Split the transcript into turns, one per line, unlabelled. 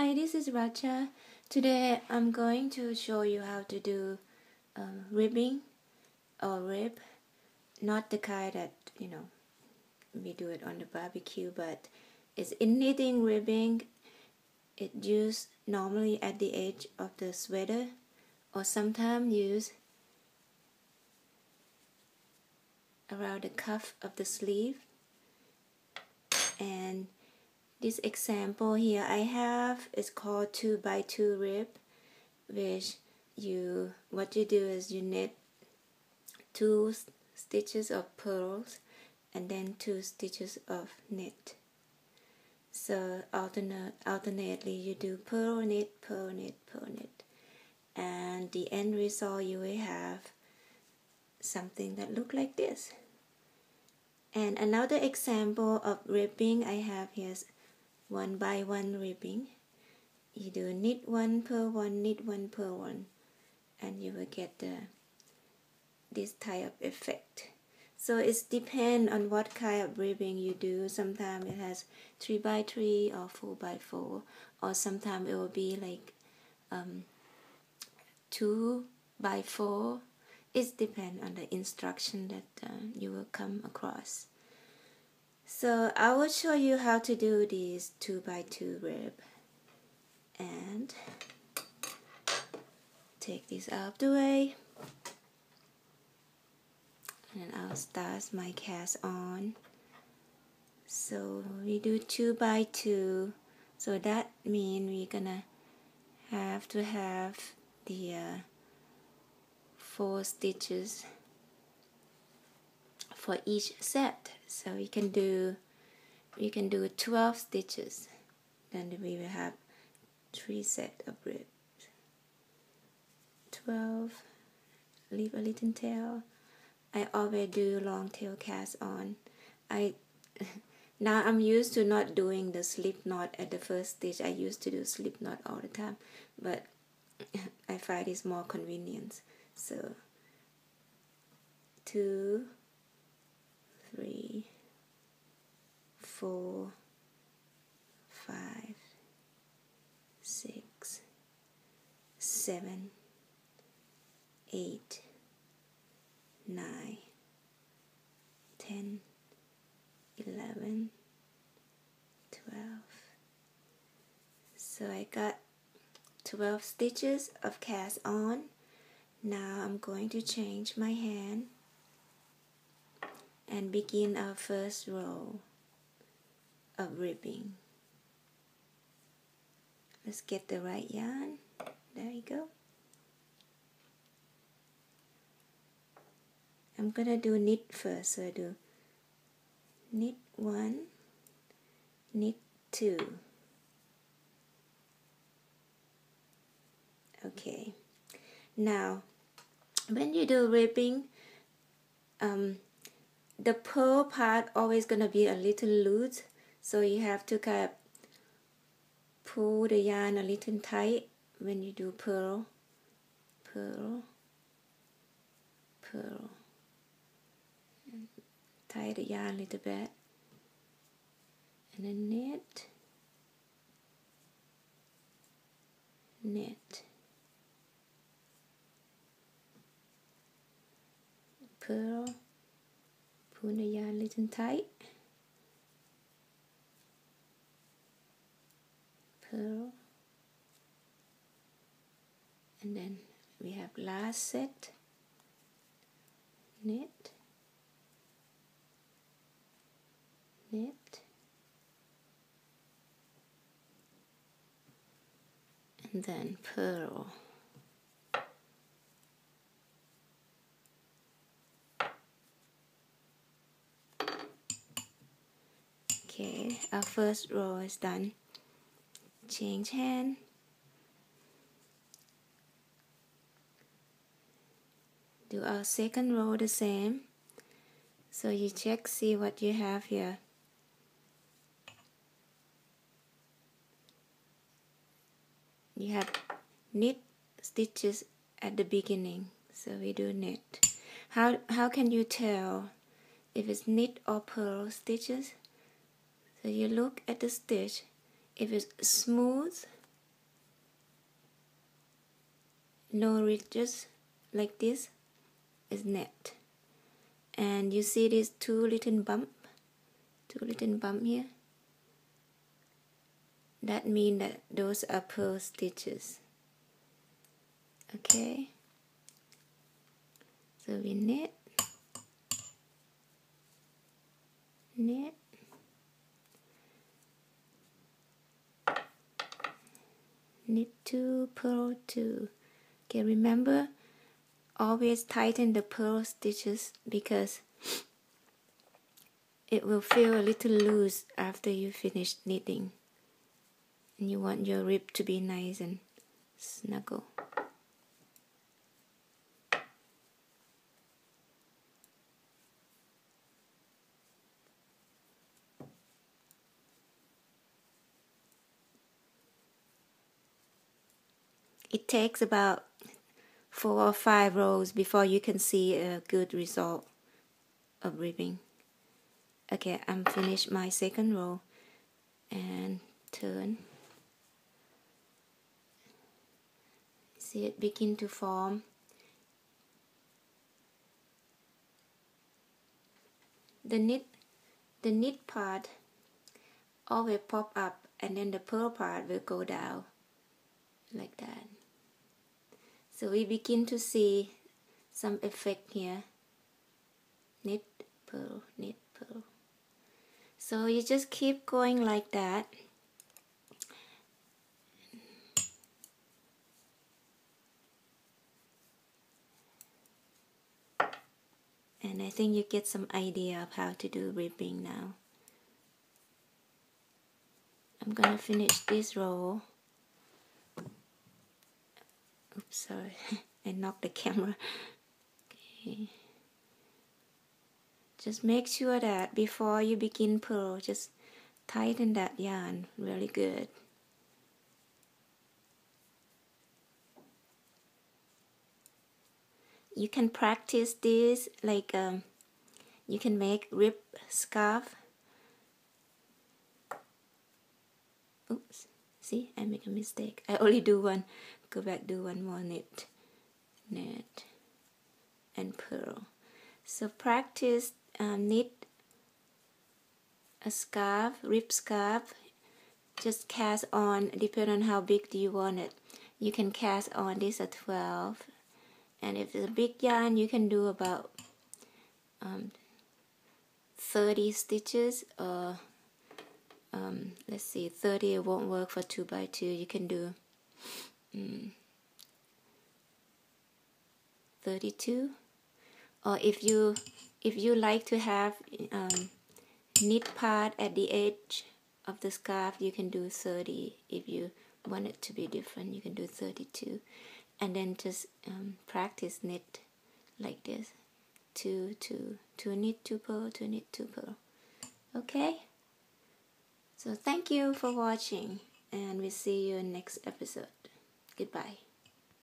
Hi, this is Racha. Today I'm going to show you how to do ribbing or rib. Not the kind that, we do it on the barbecue, but it's in knitting ribbing. It used normally at the edge of the sweater or sometimes used around the cuff of the sleeve. And this example here I have is called 2x2 rib, which what you do is you knit 2 stitches of pearls and then 2 stitches of knit. So alternately you do pearl knit, pearl knit, pearl knit, and the end result you will have something that look like this. And another example of ribbing I have here is 1x1 ribbing. You do knit 1, purl 1, knit 1, purl 1, and you will get this type of effect. So it depends on what kind of ribbing you do. Sometimes it has 3x3 or 4x4, or sometimes it will be like 2x4. It depends on the instruction that you will come across. So I will show you how to do this 2x2 rib. And take this out of the way. And I'll start my cast on. So we do 2x2. So that means we're gonna have to have the 4 stitches for each set. So we can do 12 stitches. Then we will have 3 sets of ribs. 12. Leave a little tail. I always do long tail cast on. Now I'm used to not doing the slip knot at the first stitch. I used to do slip knot all the time, but I find it's more convenient. So 2, 3, 4, 5, 6, 7, 8, 9, 10, 11, 12. So I got 12 stitches of cast on. Now I'm going to change my hand and begin our first row of ribbing. Let's get the right yarn. There you go. I'm gonna do knit first, so I do knit 1, knit 2. Okay. Now, when you do ribbing, the pearl part always gonna be a little loose, so you have to kind of pull the yarn a little tight when you do pearl, pearl, pearl. Tie the yarn a little bit, and then knit, knit, pearl, pull the yarn a little tight, pearl, and then we have last set, knit, knit, and then pearl. Okay, our first row is done. Change hand. Do our second row the same. So you check, see what you have here. You have knit stitches at the beginning, so we do knit. How can you tell if it's knit or purl stitches? So you look at the stitch. If it's smooth, no ridges like this is net. And you see these two little bump here? That means that those are pearl stitches. Okay, so we knit, knit, knit 2, purl 2. Okay, remember, always tighten the purl stitches because it will feel a little loose after you finish knitting. And you want your rib to be nice and snuggle. It takes about 4 or 5 rows before you can see a good result of ribbing. Okay, I'm finished my second row and turn. See it begin to form. The knit part always pop up and then the purl part will go down like that. So we begin to see some effect here. Knit, purl, knit, purl. So you just keep going like that. And I think you get some idea of how to do ribbing now. I'm gonna finish this row. Oops, sorry, I knocked the camera. Okay. Just make sure that before you begin purl, just tighten that yarn really good. You can practice this like you can make rib scarf. Oops, see, I make a mistake. I only do one. Go back, do one more knit, knit, and purl. So practice knit a scarf, rib scarf. Just cast on, depending on how big do you want it. You can cast on this at 12. And if it's a big yarn, you can do about 30 stitches, or let's see, 30 it won't work for 2x2. You can do 32. Or if you like to have knit part at the edge of the scarf, you can do 30. If you want it to be different, you can do 32. And then just practice knit like this. 2, 2, 2 knit, 2 purl, 2 knit, 2 purl. Okay? So thank you for watching, and we'll see you in next episode. Goodbye.